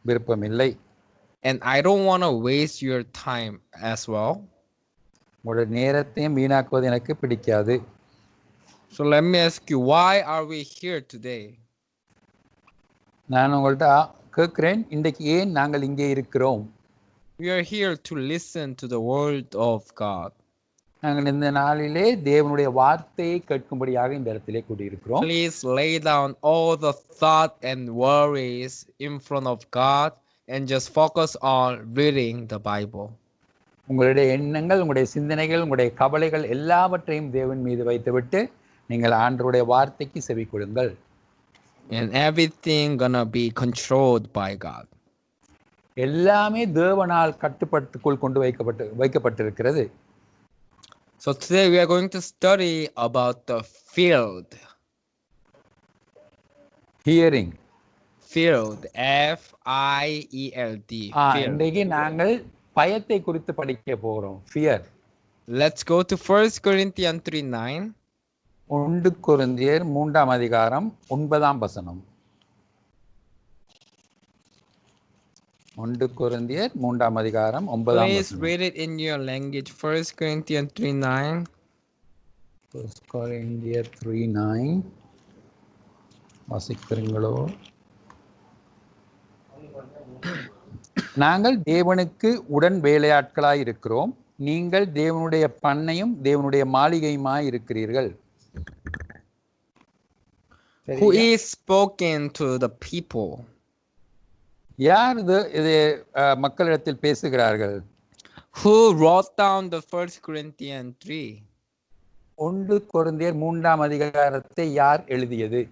விருப்பமில்லை. And I don't want to waste your time as well. உங்களுடைய நேரத்தையும் வீணாக்குவது எனக்கு பிடிக்காது. So let me ask you, why are we here today? நான் உங்கள்கிட்ட கேட்கிறேன், இன்றைக்கு ஏன் நாங்கள் இங்கே இருக்கிறோம்? We are here to listen to the word of God. நாங்கள் இந்த நாளிலே தேவனுடைய வார்த்தையை கேட்கும்படியாக இந்த இடத்திலே கூடியிருக்கிறோம். Please lay down all the thought and worries in front of God and just focus on reading the Bible. உங்களுடைய எண்ணங்கள், உங்களுடைய சிந்தனைகள், உங்களுடைய கவலைகள் எல்லாவற்றையும் தேவன் மீது வைத்துவிட்டு நீங்கள் ஆண்டவருடைய வார்த்தைக்கு செவி கொடுங்கள். And everything gonna be controlled by God. எல்லாமே தேவனால் கட்டுப்பாட்டுக்குள் கொண்டு வைக்கப்பட்டிருக்கிறது. So today we are going to study about the field. Hearing. Field. F-I-E-L-D. இன்றைக்கு நாங்கள் பயத்தை குறித்து படிக்க போகிறோம். Fear. Let's go to 1 Corinthians 3:9. 1 கொரிந்தியர் 3ஆம் அதிகாரம் 9ஆம் வசனம். 1 கொரிந்தியர் 3ஆம் அதிகாரம் 9ஆம் வசனம். Please read it in your language. 1 Corinthians 3:9. 1 கொரிந்தியர் 3:9 வாசிக்கிறீங்களோ? நாங்கள் தேவனுக்கு உடன் வேலையாட்களாய் இருக்கிறோம், நீங்கள் தேவனுடைய பண்ணையும் தேவனுடைய மாளிகையுமாய் இருக்கிறீர்கள். Who is spoken to the people? யார் இது மக்களிடத்தில் பேசுகிறார்கள்? Who wrote down the 1 Corinthians 3? 1 கொரிந்தியர் 3ஆம் அதிகாரத்தை யார் எழுதியது?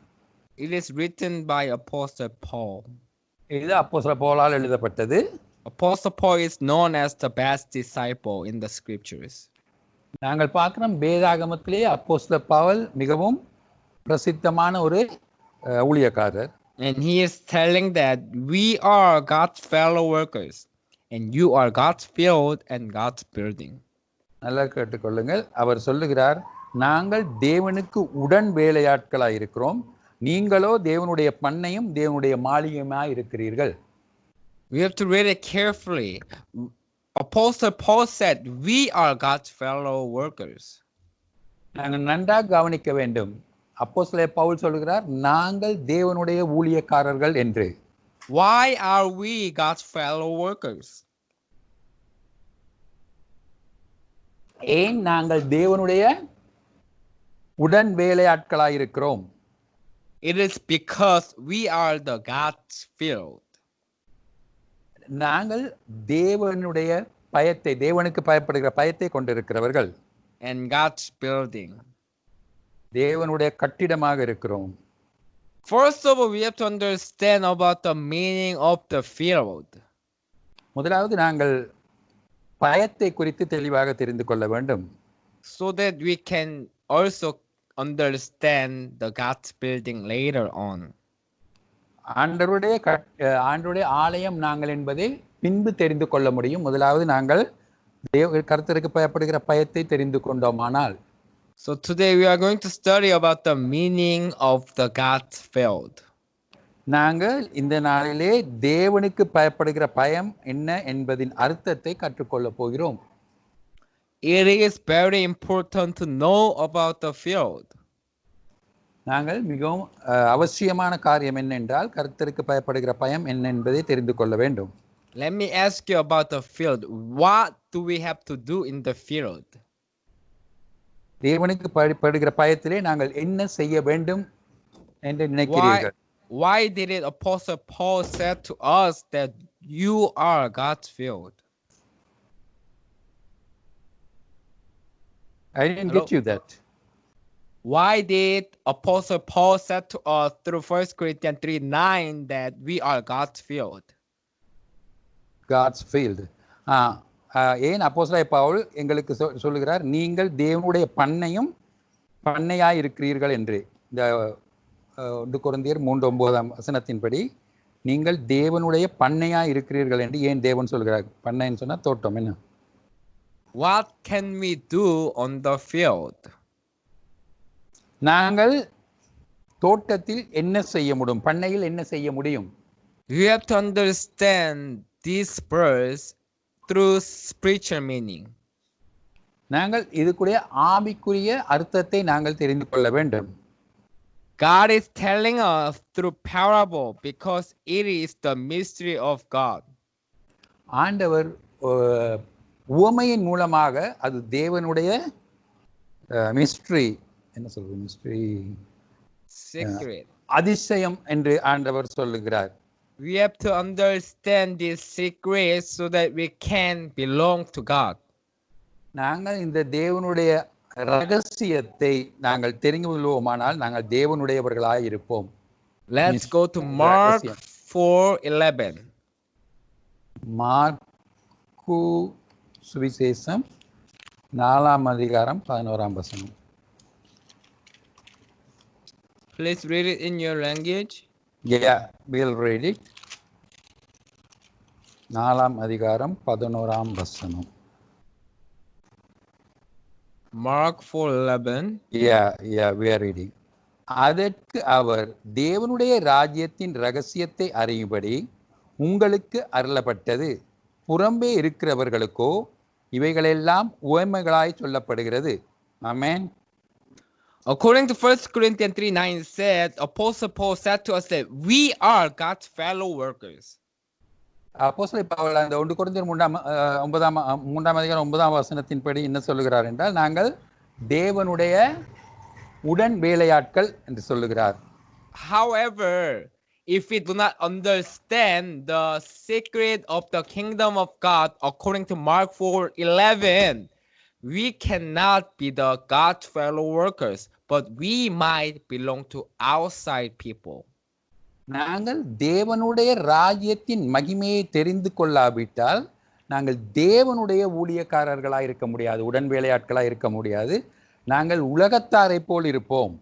It is written by Apostle Paul. இது அப்போஸ்தலர் பவுலால் எழுதப்பட்டது. Apostle Paul is known as the best disciple in the scriptures. நாங்கள் பார்க்கிறோம் வேதாகமத்திலே அப்போஸ்தலர் பவுல் மிகவும் பிரசித்தமான ஒரு ஊழியக்காரர். And he is telling that we are God's fellow workers and you are God's field and God's building. நல்லா கேட்டுக்கொள்ளுங்கள். அவர் சொல்லுகிறார், நாங்கள் தேவனுக்கு உடன் வேலையாட்களாய் இருக்கிறோம், நீங்களோ தேவனுடைய பண்ணையும் தேவனுடைய மாளிகையுமாய் இருக்கிறீர்கள். We have to read it carefully. Apostle Paul said we are God's fellow workers. நாங்கள் நன்றாக கவனிக்க வேண்டும். அப்போஸ்தலர் பவுல் சொல்கிறார், நாங்கள் தேவனுடைய ஊழியக்காரர்கள் என்று. Why are we God's fellow workers? ஏன் நாங்கள் தேவனுடைய உடன் வேலையாட்களாய் இருக்கிறோம்? It is because we are the God's field. நாங்கள் தேவனுடைய பயத்தை, தேவனுக்கு பயப்படுகிற பயத்தை கொண்டிருக்கிறவர்கள். And God's building. தேவனுடைய கட்டிடமாக இருக்கிறோம். First of all, we have to understand about the meaning of the field. முதலாவது நாங்கள் பயத்தை குறித்து தெளிவாக தெரிந்து கொள்ள வேண்டும். So that we can also understand the God's building later on. ஆண்டவருடைய ஆலயம் நாங்கள் என்பதை பின்பு தெரிந்து கொள்ள முடியும். முதலாவது நாங்கள் கர்த்தருக்கு பயப்படுகிற பயத்தை தெரிந்து கொண்டோமானால். So today we are going to study about the meaning of the God's field. நாங்கள் இந்த நாளிலே தேவனுக்கு பயப்படுகிற பயம் என்ன என்பதின் அர்த்தத்தை கற்றுக்கொள்ள போகிறோம். It is very important to know about the field. நாங்கள் மிகவும் அவசியமான காரியம் என்னென்றால் கர்த்தருக்கு பயப்படுகிற பயம் என்ன என்பதை தெரிந்து கொள்ள வேண்டும். Let me ask you about the field. What do we have to do in the field? தேவனுக்கு பயப்படுகிற பயத்திலே நாங்கள் என்ன செய்ய வேண்டும் என்று நினைக்கிறீர்கள்? Why did it Apostle Paul said to us that you are God's field? I didn't get you that. Why did Apostle Paul said to us through 1 Corinthians 3:9 that we are God's field? God's field. ஏன் அப்போஸ்தலர் பவுல் எங்களுக்கு சொல்லுகிறார், நீங்கள் தேவனுடைய பண்ணையாய் இருக்கிறீர்கள் என்று. இந்த 1 கொரிந்தியர் 3:9 வசனத்தின்படி நீங்கள் தேவனுடைய பண்ணையாய் இருக்கிறீர்கள் என்று ஏன் தேவன் சொல்கிறார்? பண்ணைன்னு சொன்னா தோட்டம். என்ன? What can we do on the field? நாங்கள் தோட்டத்தில் என்ன செய்ய முடியும்? பண்ணையில் என்ன செய்ய முடியும்? You have to understand this verse through spiritual meaning. நாங்கள் இதுக்குரிய ஆவிக்குரிய அர்த்தத்தை நாங்கள் தெரிந்து கொள்ள வேண்டும். God is telling us through parable because it is the mystery of God. ஆண்டவர் உவமையின் மூலமாக அது தேவனுடைய மிஸ்ட்ரி, என்ன சொல்றது, மிஸ்ட்ரி, Secret. அதிசயம் என்று ஆண்டவர் சொல்லுகிறார். We have to understand this secret so that we can belong to God. நாங்கள் இந்த தேவனுடைய ரகசியத்தை நாங்கள் தெரிந்து கொள்வோமானால் நாங்கள் தேவனுடையவர்களாய் இருப்போம். Let's go to Mark 4:11. Mark சுவிசேஷம் 4ஆம் அதிகாரம் 11ஆம் வசனம். Please read it in your language. Yeah, we'll read it. 4ஆம் அதிகாரம் 11ஆம் வசனம். Mark 4:11. Yeah, we are reading. அதற்கு அவர், தேவனுடைய ராஜ்யத்தின் ரகசியத்தை அறியும்படி உங்களுக்கு அருளப்பட்டது, புறம்பே இருக்கிறவர்களுக்கோ இவைகளெல்லாம் உவமைகளாய் சொல்லப்படுகிறது. ஆமென். According to 1 Corinthians 3:9 said, Apostle Paul said to us that we are God's fellow workers. அப்போஸ்தலர் பவுல் அந்த 1 கொரிந்தியர் 3ஆம் அதிகாரம் 9ஆம் வசனத்தின்படி என்ன சொல்லுகிறார் என்றால், நாங்கள் தேவனுடைய உடன் வேலையாட்கள் என்று சொல்லுகிறார். However, if we do not understand the secret of the kingdom of God according to Mark 4:11, we cannot be the God's fellow workers, but we might belong to outside people. நாங்கள் தேவனுடைய ராஜ்யத்தின் மகிமையை தெரிந்து கொள்ளாவிட்டால் நாங்கள் தேவனுடைய ஊழியக்காரர்களாக இருக்க முடியாது, உடன் வேலையாட்களாக இருக்க முடியாது. நாங்கள் உலகத்தாரை போல் இருப்போம்.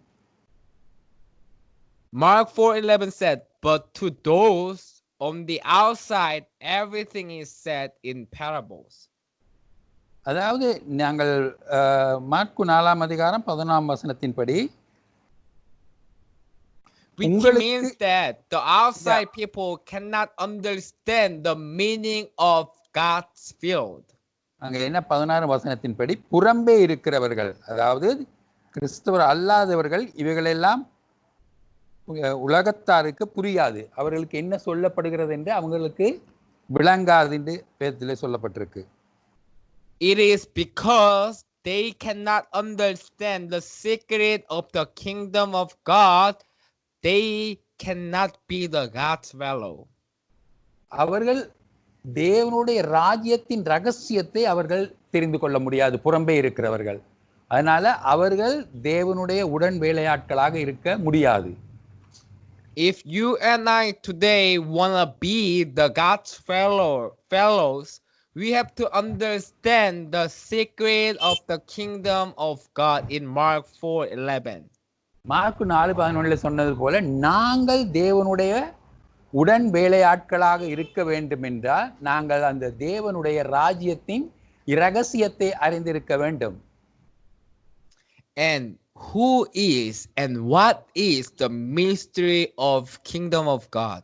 Mark 4:11 said, but to those on the outside, everything is said in parables. அதாவது நாங்கள் மார்க்கு 4ஆம் அதிகாரம் 11ஆம் வசனத்தின்படி, which means that the outside people cannot understand the meaning of God's field. அங்க என்ன 16 வசனத்தின்படி, புறம்பே இருக்கிறவர்கள், அதாவது கிறிஸ்தவர் அல்லாதவர்கள், இவைகளெல்லாம் உலகத்தாருக்கு புரியாது, அவர்களுக்கு என்ன சொல்லப்படுகிறது என்று அவங்களுக்கு விளங்காது என்று வேதத்திலே சொல்லப்பட்டிருக்கு. It is because they cannot understand the secret of the kingdom of God, they cannot be the God's fellow. அவர்கள் தேவனுடைய ராஜ்யத்தின் ரகசியத்தை அவர்கள் தெரிந்து கொள்ள முடியாது, புறம்பே இருக்கிறவர்கள். அதனால அவர்கள் தேவனுடைய உடன் வேலையாட்களாக இருக்க முடியாது. If you and I today want to be the God's fellows, we have to understand the secret of the kingdom of God in Mark 4:11. Mark 4:11 சொன்னது போல, நாங்கள் தேவனுடைய உடன் வேலையாட்களாக இருக்க வேண்டும் என்றால் நாங்கள் அந்த தேவனுடைய ராஜ்யத்தின் இரகசியத்தை அறிந்திருக்க வேண்டும். And who is and what is the mystery of kingdom of God?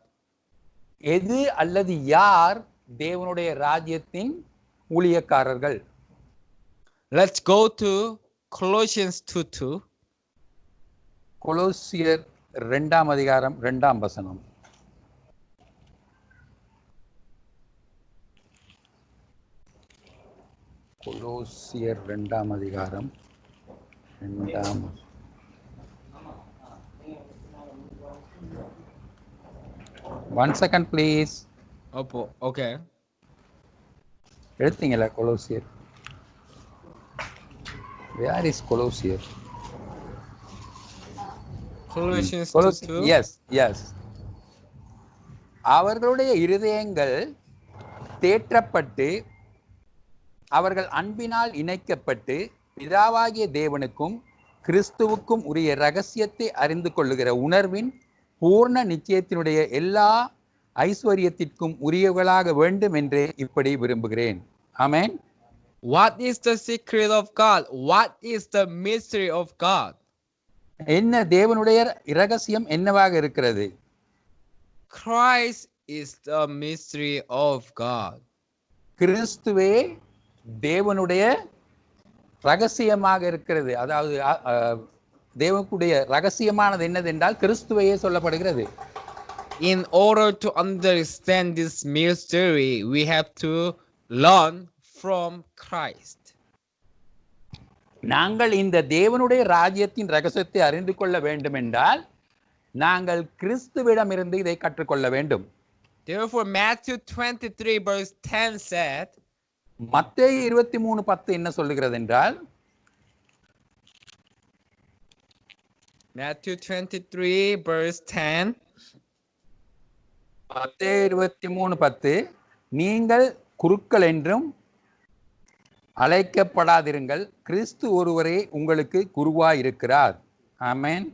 எது அல்லது யார் தேவனுடைய ராஜ்யத்தின் ஊழியக்காரர்கள்? Let's go to Colossians 2:2. கொலோசியர் 2ஆம் அதிகாரம் 2ஆம் வசனம். கொலோசியர் 2ஆம் அதிகாரம் 2ஆம். One second please. Okay. எடுத்தீங்களா கொலோசியர்? Where is கொலோசியர்? Colossians 2:2. Yes. அவர்களுடைய இருதயங்கள் தேற்றப்பட்டு அவர்கள் அன்பினால் இணைக்கப்பட்டு பிதாவாகிய தேவனுக்கும் கிறிஸ்துவுக்கும் உரிய ரகசியத்தை அறிந்து கொள்ளுகிற உணர்வின் பூர்ண நிச்சயத்தினுடைய எல்லா ஐஸ்வர்யத்திற்கும் உரியவர்களாக வேண்டும் என்று இப்படி விரும்புகிறேன். ஆமென். What is the secret of God? What is the mystery of God? என்ன தேவனுடைய இரகசியம் என்னவாக இருக்கிறது? Christ is the mystery of God. கிறிஸ்துவே தேவனுடைய ரகசியமாக இருக்கிறது. அதாவது தேவனுடைய ரகசியமானது என்னதென்றால் கிறிஸ்துவையே சொல்லப்படுகிறது. In order to understand this mystery, we have to learn from Christ. நாங்கள் இந்த தேவனுடைய ராஜ்யத்தின் ரகசியத்தை அறிந்து கொள்ள வேண்டும் என்றால் நாங்கள் கிறிஸ்துவிடமிருந்து இதை கற்றுக்கொள்ள வேண்டும். Therefore, Matthew 23 verse 10 said, மத்தேயு 23:10 என்ன சொல்லுகிறது என்றால், Matthew 23 verse 10, மத்தேயு 23:10, நீங்கள் குருக்கள் என்றும் அழைக்கப்படாதிருங்கள், கிறிஸ்து ஒருவரே உங்களுக்கு குருவாய் இருக்கிறார். ஆமென்.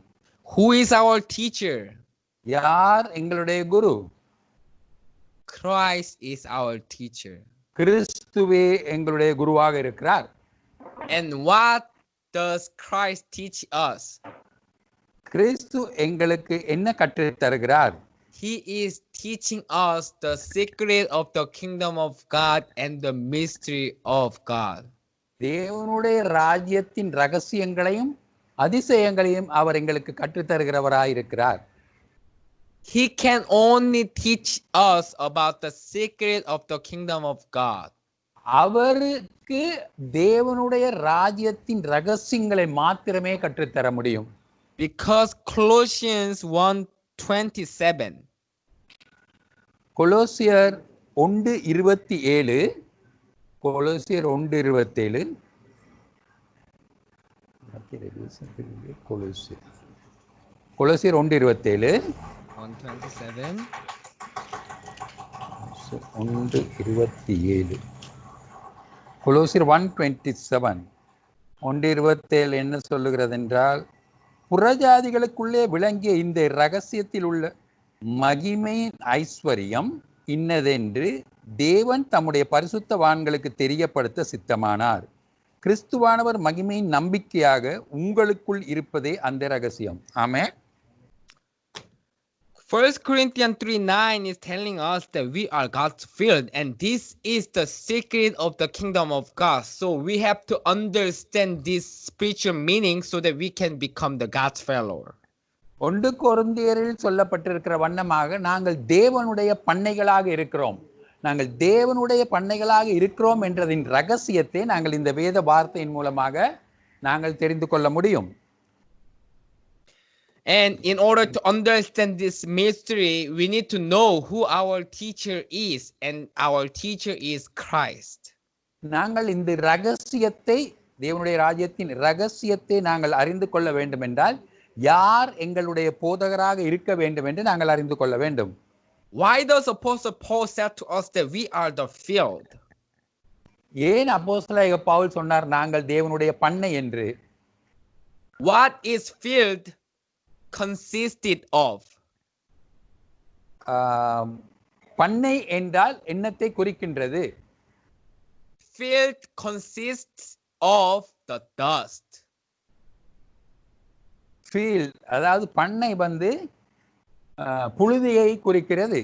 Who is our teacher? யார் எங்களுடைய குரு? Christ is our teacher. கிறிஸ்துவே எங்களுடைய குருவாக இருக்கிறார். And what does Christ teach us? கிறிஸ்து எங்களுக்கு என்ன கற்றுத் தருகிறார்? He is teaching us the secret of the kingdom of God and the mystery of God. தேவனுடைய ராஜ்யத்தின் ரகசியங்களையும் அதிசயங்களையும் அவர் எங்களுக்கு கற்றுத் தருகிறவராய் இருக்கிறார். He can only teach us about the secret of the kingdom of God. அவருக்கு தேவனுடைய ராஜ்யத்தின் ரகசியங்களை மாத்திரமே கற்றுத் தர முடியும். Because Colossians 1:27. கொலோசியர் 1:27, கொலோசியர் 1:27, கொலோசியர் 1:27, 1:27. 1:27, கொலோசியர் 1:27, 1:27 என்ன சொல்லுகிறது என்றால், புறஜாதிகளுக்குள்ளே விளங்கிய இந்த இரகசியத்தில் உள்ள மகிமையின் ஐஸ்வர்யம் இன்னதென்று தேவன் தம்முடைய பரிசுத்தவான்களுக்கு தெரியப்படுத்த சித்தமானார். கிறிஸ்துவானவர் மகிமையின் நம்பிக்கையாக உங்களுக்குள் இருப்பதே அந்த ரகசியம். ஆமென். 1 Corinthians 3:9 is telling us that we are God's field, and this is the secret of the kingdom of God. So we have to understand this spiritual meaning so that we can become the God's follower. 1 கொரிந்தியரில் சொல்லப்பட்டிருக்கிற வண்ணமாக நாங்கள் தேவனுடைய பண்ணைகளாக இருக்கிறோம். நாங்கள் தேவனுடைய பண்ணைகளாக இருக்கிறோம் என்றதின் ரகசியத்தை நாங்கள் இந்த வேத வார்த்தையின் மூலமாக நாங்கள் தெரிந்து கொள்ள முடியும். And in order to understand this mystery, we need to know who our teacher is, and our teacher is Christ. நாங்கள் இந்த ரகசியத்தை, தேவனுடைய ராஜ்யத்தின் ரகசியத்தை நாங்கள் அறிந்து கொள்ள வேண்டும் என்றால் யார் எங்களுடைய போதகராக இருக்க வேண்டும் என்று நாங்கள் அறிந்து கொள்ள வேண்டும். Why does Apostle Paul said to us that we are the field? ஏன் அப்போஸ்தலனாகிய பவுல் சொன்னார் நாங்கள் தேவனுடைய பண்ணை என்று? What is field consisted of? பண்ணை என்றால் என்னத்தை குறிக்கின்றது? Field consists of the dust. Field அதாவது பண்ணை வந்து புழுதியை குறிக்கிறது.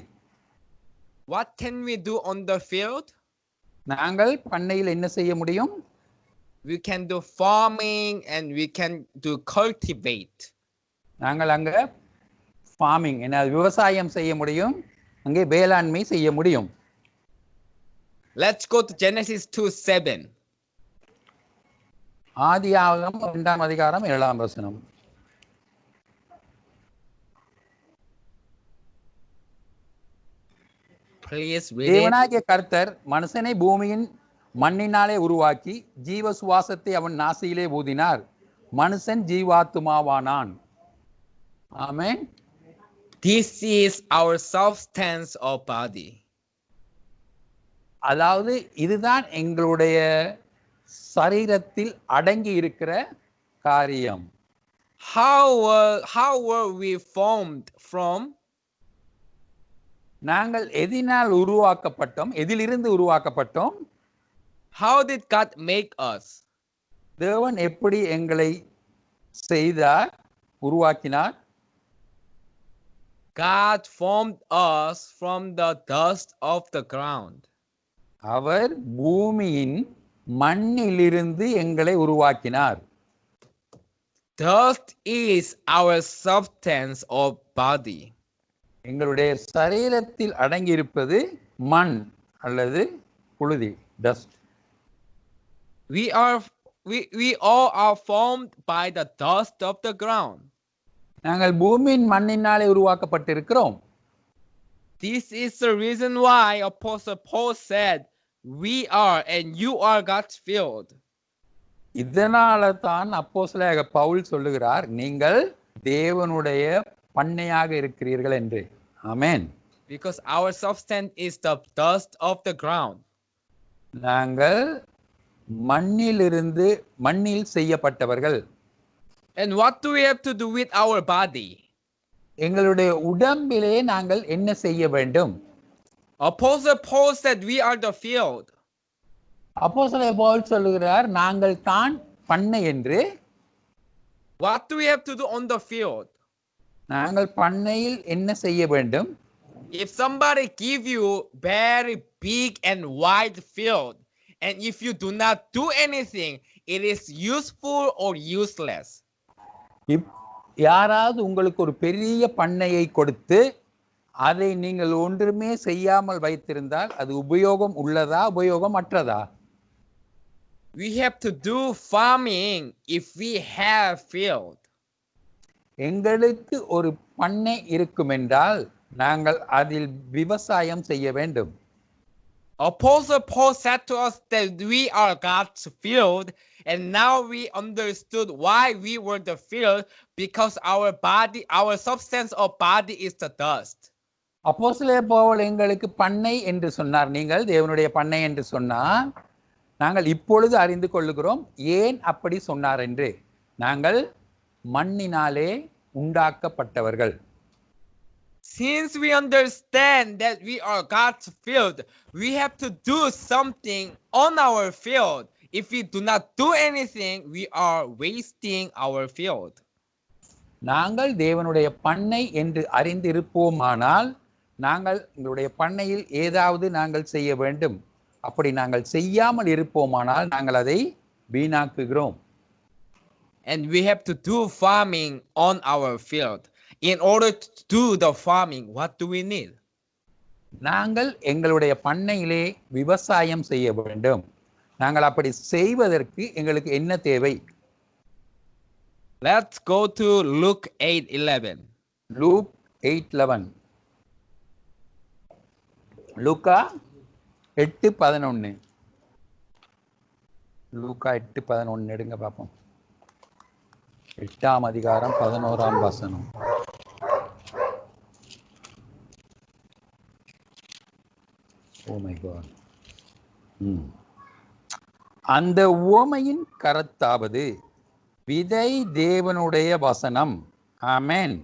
What can we do on the field? நாங்கள் பண்ணையில் என்ன செய்ய முடியும்? We can do farming and we can do cultivate. நாங்கள் அங்க ஃபார்மிங் என்ன விவசாயம் செய்ய முடியும், அங்கே வேளாண்மை செய்ய முடியும். Let's go to Genesis 2:7. ஆதியாகமம் 2ஆம் அதிகாரம் 7ஆம் வசனம். Please read it. தேவனாகிய கர்த்தர் மனுஷனை பூமியின் மண்ணினாலே உருவாக்கி ஜீவ சுவாசத்தை அவன் நாசியிலே ஊதினார், மனுஷன் ஜீவாத்துமாவானான். ஆமென். This is our substance of body. அதாவது இதுதான் எங்களுடைய சரீரத்தில் அடங்கி இருக்கிற காரியம். How were we formed from? நாங்கள் எதினால் உருவாக்கப்பட்டோம்? எதிலிருந்து உருவாக்கப்பட்டோம்? How did God make us? தேவன் எப்படி எங்களை செய்தார், உருவாக்கினார்? God formed us from the dust of the ground. அவர் பூமியின் மண்ணிலிருந்து எங்களை உருவாக்கினார். Dust is our substance or body. எங்களுடைய சரீரத்தில் அடங்கியிருப்பது மண் அல்லது புழுதி, dust. We all are formed by the dust of the ground. நாங்கள் பூமியின் மண்ணினாலே உருவாக்கப்பட்டிருக்கிறோம். This is the reason why Apostle Paul said, "We are and you are God's field." இதனால தான் அப்போஸ்தலனாகிய பவுல் சொல்லுகிறார், நீங்கள் தேவனுடைய பண்ணையாக இருக்கிறீர்கள் என்று. ஆமென். Because our substance is the dust of the ground. நாங்கள் மண்ணில் செய்யப்பட்டவர்கள். And what do we have to do with our body? எங்களுடைய உடம்பிலே நாங்கள் என்ன செய்ய வேண்டும்? Apostle Paul said we are the field. அப்போஸ்தலனாகிய பவுல் சொல்லுகிறார், நாங்கள் தான் பண்ணை என்று. What do we have to do on the field? நாங்கள் பண்ணையில் என்ன செய்ய வேண்டும்? If somebody give you very big and wide field, and if you do not do anything, it is useful or useless. யாராவது உங்களுக்கு ஒரு பெரிய பண்ணையை கொடுத்து அதை நீங்கள் ஒன்றுமே செய்யாமல் வைத்திருந்தால் அது உபயோகம் உள்ளதா, உபயோகம் அற்றதா? We have to do farming if we have field. எங்களுக்கு ஒரு பண்ணை இருக்கும் என்றால் நாங்கள் அதில் விவசாயம் செய்ய வேண்டும். Apostle Paul said to us that we are God's field, and now we understood why we were the field, because our substance or body is the dust. அப்போஸ்தலனாகிய பவுல் எங்களுக்கு பண்ணை என்று சொன்னார். நீங்கள் தேவனுடைய பண்ணை என்று சொன்னார். நாங்கள் இப்பொழுது அறிந்து கொள்ளுகிறோம் ஏன் அப்படி சொன்னார் என்று. நாங்கள் மண்ணினாலே உண்டாக்கப்பட்டவர்கள். Since we understand that we are God's field, we have to do something on our field. If we do not do anything, we are wasting our field. நாங்கள் தேவனுடைய பண்ணை என்று அறிந்திருப்போமானால் நாங்கள் எங்களுடைய பண்ணையில் ஏதாவது நாங்கள் செய்ய வேண்டும். அப்படி நாங்கள் செய்யாமல் இருப்போமானால் நாங்கள் அதை வீணாக்குகிறோம். And we have to do farming on our field. In order to do the farming, what do we need? நாங்கள் எங்களுடைய பண்ணையிலே விவசாயம் செய்ய வேண்டும். நாங்கள் அப்படி செய்வதற்கு எங்களுக்கு என்ன தேவை? Let's go to Luke 8:11. Luke 8:11. லூக்கா 8:11. லூக்கா 8:11 எடுங்க பார்ப்போம். 8ஆம் அதிகாரம் 11ஆம் வசனம். Oh my God. அந்த உவமையின் கருத்தாவது விதை தேவனுடைய வசனம். ஆமென்.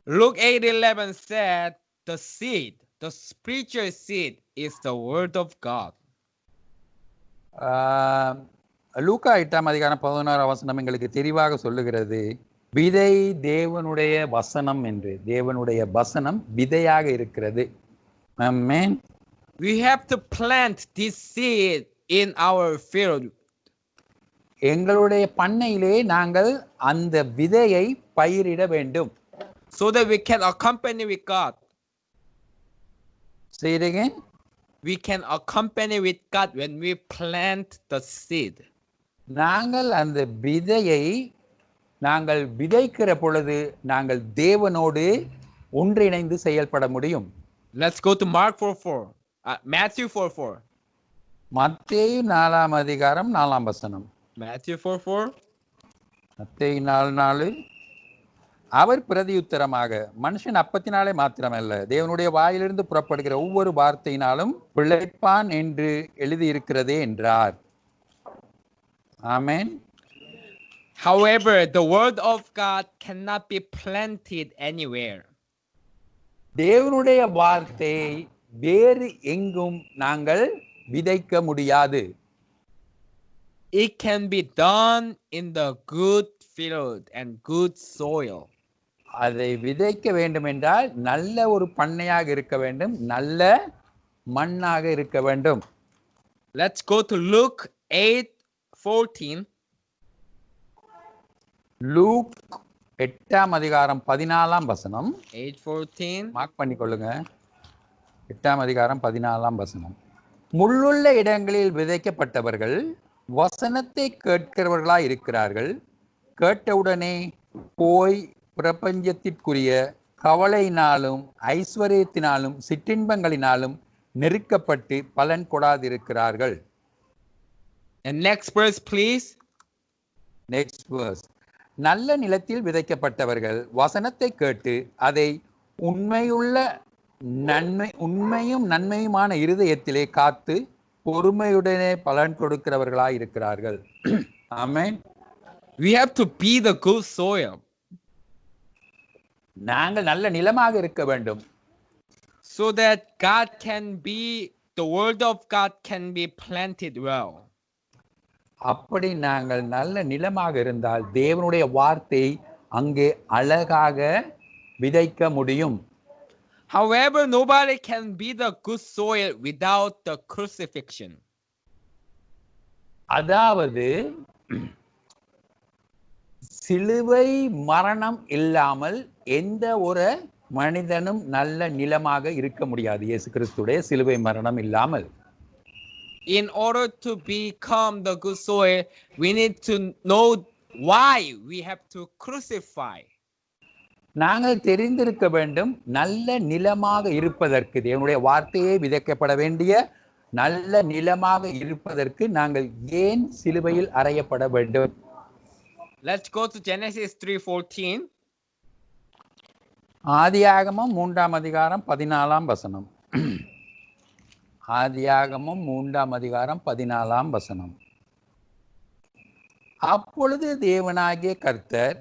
Luke 8:11 said the seed, the spiritual seed, is the word of God. லூக்கா 8ஆம் அதிகாரம் 11ஆம் வசனம் எங்களுக்கு தெளிவாக சொல்லுகிறது விதை தேவனுடைய வசனம் என்று. தேவனுடைய வசனம் விதையாக இருக்கிறது. ஆமென். We have to plant this seed in our field. எங்களுடைய பண்ணையிலே நாங்கள் அந்த விதையை பயிரிட வேண்டும். So that we can accompany with God. Say it again. We can accompany with God when we plant the seed. நாங்கள் அந்த விதையை நாங்கள் விதைக்கிற பொழுது நாங்கள் தேவனோடு ஒன்றிணைந்து செயல்பட முடியும். Let's go to Matthew 4:4. மத்தேயு 4ஆம் அதிகாரம் 4ஆம் வசனம். Matthew 4:4. மத்தேயு 4:4. அவர் பிரதியுத்தரமாக மனுஷன் அப்பத்தினாலே மாத்திரமல்ல தேவனுடைய வாயிலிருந்து புறப்படுகிற ஒவ்வொரு வார்த்தையினாலும் பிழைப்பான் என்று எழுதியிருக்கிறதே என்றார். ஆமென். However, the word of God cannot be planted anywhere. தேவனுடைய வார்த்தையை வேறு எங்கும் நாங்கள் விதைக்க முடியாது. It can be done in the good field and good soil. அதை விதைக்க வேண்டும் என்றால் நல்ல ஒரு பண்ணையாக இருக்க வேண்டும், நல்ல மண்ணாக இருக்க வேண்டும். Let's go to Luke 8:14. Look 8ஆம் அதிகாரம் 14ஆம் வசனம். 8:14. மார்க் பண்ணிக்கொள்ளுங்க. 8ஆம் அதிகாரம் 14ஆம் வசனம். முள்ளுள்ள இடங்களில் விதைக்கப்பட்டவர்கள் வசனத்தை கேட்கிறவர்களாய் இருக்கிறார்கள். கேட்டவுடனே போய் பிரபஞ்சத்திற்குரிய கவலையினாலும் ஐஸ்வர்யத்தினாலும் சிற்றின்பங்களினாலும் நெருக்கப்பட்டு பலன் கொடாதிருக்கிறார்கள். And next verse, please. Next verse. நல்ல நிலத்தில் விதைக்கப்பட்டவர்கள் வசனத்தை கேட்டு அதை உண்மையும் நன்மையுமான இருதயத்திலே காத்து பொறுமையுடனே பலன் கொடுக்கிறவர்களாய் இருக்கிறார்கள். ஆமென். We have to be the good soil. நாங்கள் நல்ல நிலமாக இருக்க வேண்டும். So that the word of God can be planted well. அப்படி நாங்கள் நல்ல நிலமாக இருந்தால் தேவனுடைய வார்த்தை அங்கே அழகாக விதைக்க முடியும். However, nobody can be the good soil without the crucifixion. அதாவது சிலுவை மரணம் இல்லாமல் எந்த ஒரு மனிதனும் நல்ல நிலமாக இருக்க முடியாது. இயேசு கிறிஸ்துடைய சிலுவை மரணம் இல்லாமல். In order to become the good soil, we need to know why we have to crucify. நாங்கள் தெரிந்திருக்க வேண்டும், நல்ல நிலமாக இருப்பதற்கு, தேவனுடைய வார்த்தையே விதைக்கப்பட வேண்டிய நல்ல நிலமாக இருப்பதற்கு நாங்கள் ஏன் சிலுவையில் அறையப்பட வேண்டும்? Let's go to Genesis 3:14. ஆதியாகமம் 3ஆம் அதிகாரம் 14ஆம் வசனம். ஆதியாகமம் 3ஆம் அதிகாரம் 14ஆம் வசனம். அப்பொழுது தேவனாகிய கர்த்தர்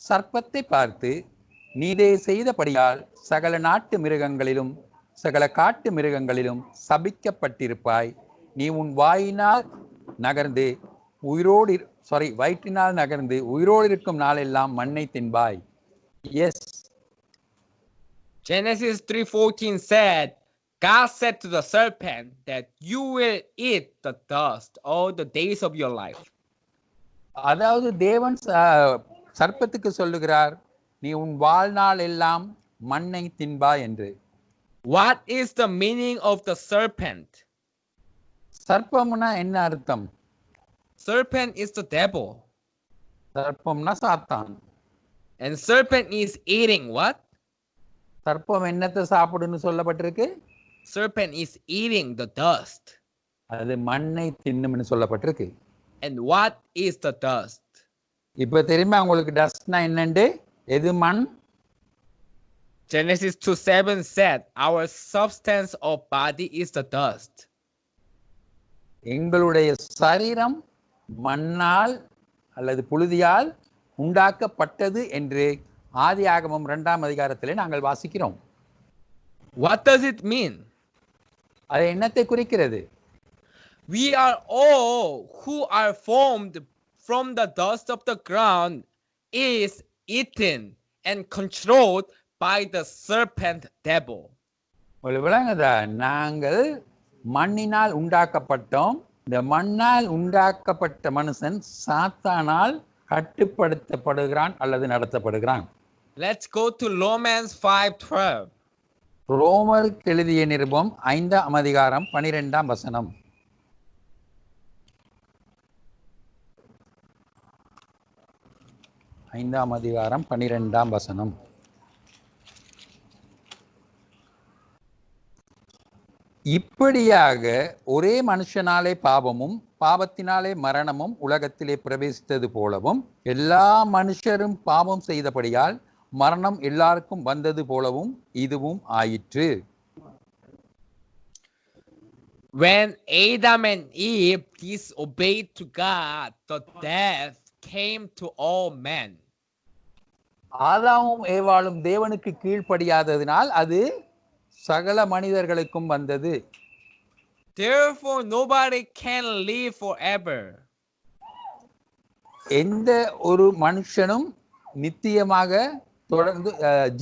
சர்ப்பத்தை பார்த்து, நீதே செய்தபடியால் சகல நாட்டு மிருகங்களிலும் சகல காட்டு மிருகங்களிலும் சபிக்கப்பட்டிருப்பாய். நீ உன் வயிற்றினால் நகர்ந்து உயிரோடு இருக்கும் நாளெல்லாம் மண்ணை தின்பாய். S. Genesis 3:14 said, God said to the serpent that you will eat the dust all the days of your life. அதாவது தேவன் சர்ப்பத்துக்கு சொல்லுகிறார், நீ உன் வாழ்நாள் எல்லாம் மண்ணை தின்பாய் என்று. What is the meaning of the serpent? சர்ப்பம்னா என்ன அர்த்தம்? Serpent is the devil. சர்ப்பம்னா சாத்தான். And serpent is eating what? சர்ப்பம் என்னத்தை சாப்பிடுன்னு சொல்லப்பட்டிருக்கு? Serpent is eating the dust. அது மண்ணை தின்னும்னு சொல்லப்பட்டிருக்கு. And what is the dust? இப்ப தெரியுமா உங்களுக்கு டஸ்ட்னா என்னண்டு? எது மண்? Genesis 2:7 said, our substance of body is the dust. எங்களுடைய சரீரம் மண்ணால் அல்லது புழுதியால் உண்டாக்கப்பட்டது என்று ஆதியாகமம் 2ஆம் அதிகாரத்திலே நாங்கள் வாசிக்கிறோம். What does it mean? அது என்னத்தை குறிக்கிறது? We are all who are formed from the dust of the ground is eaten and controlled by the serpent devil. விளங்குதா? நாங்கள் மண்ணினால் உண்டாக்கப்பட்டோம். இந்த மண்ணால் உண்டாக்கப்பட்ட மனுஷன் சாத்தானால் கட்டுப்படுத்தப்படுகிறான் அல்லது நடத்தப்படுகிறான். Let's go to Romans 5:12. ரோமருக்கு எழுதிய நிருபம் 5ஆம் அதிகாரம் 12ஆம் வசனம். ஐந்தாம் அதிகாரம் 12ஆம் வசனம். இப்படியாக ஒரே மனுஷனாலே பாவமும் பாவத்தினாலே மரணமும் உலகத்திலே பிரவேசித்தது போலவும் எல்லா மனுஷரும் பாவம் செய்தபடியால் மரணம் எல்லாருக்கும் வந்தது போலவும் இதுவும் ஆயிற்று. When Adam and Eve disobeyed to God, the death came to all men. ஆதாமும் ஏவாளும் தேவனுக்கு கீழ்ப்படியாததினால் அது சகல மனிதர்களுக்கும் வந்தது. Therefore nobody can live forever. எந்த ஒரு மனுஷனும் நித்தியமாக தொடர்ந்து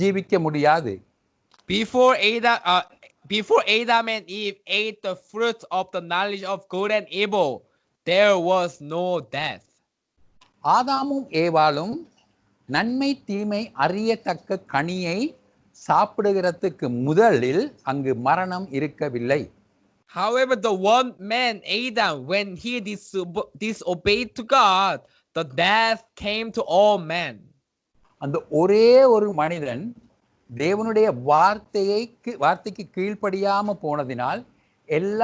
ஜீவிக்க முடியாது. Before Adam and Eve ate the fruit of the knowledge of good and evil, there was no death. ஆதாமும் ஏவாளும் நன்மை தீமை அறியத்தக்க கனியை சாப்பிடுகிறதுக்கு முதலில் அங்கு மரணம் இருக்கவில்லை. However, the one man, Adam, when he disobeyed to God, the death came to all men. அந்த ஒரே ஒரு மனிதன் தேவனுடைய வார்த்தைக்கு கீழ்ப்படியாம போனதினால் எல்லா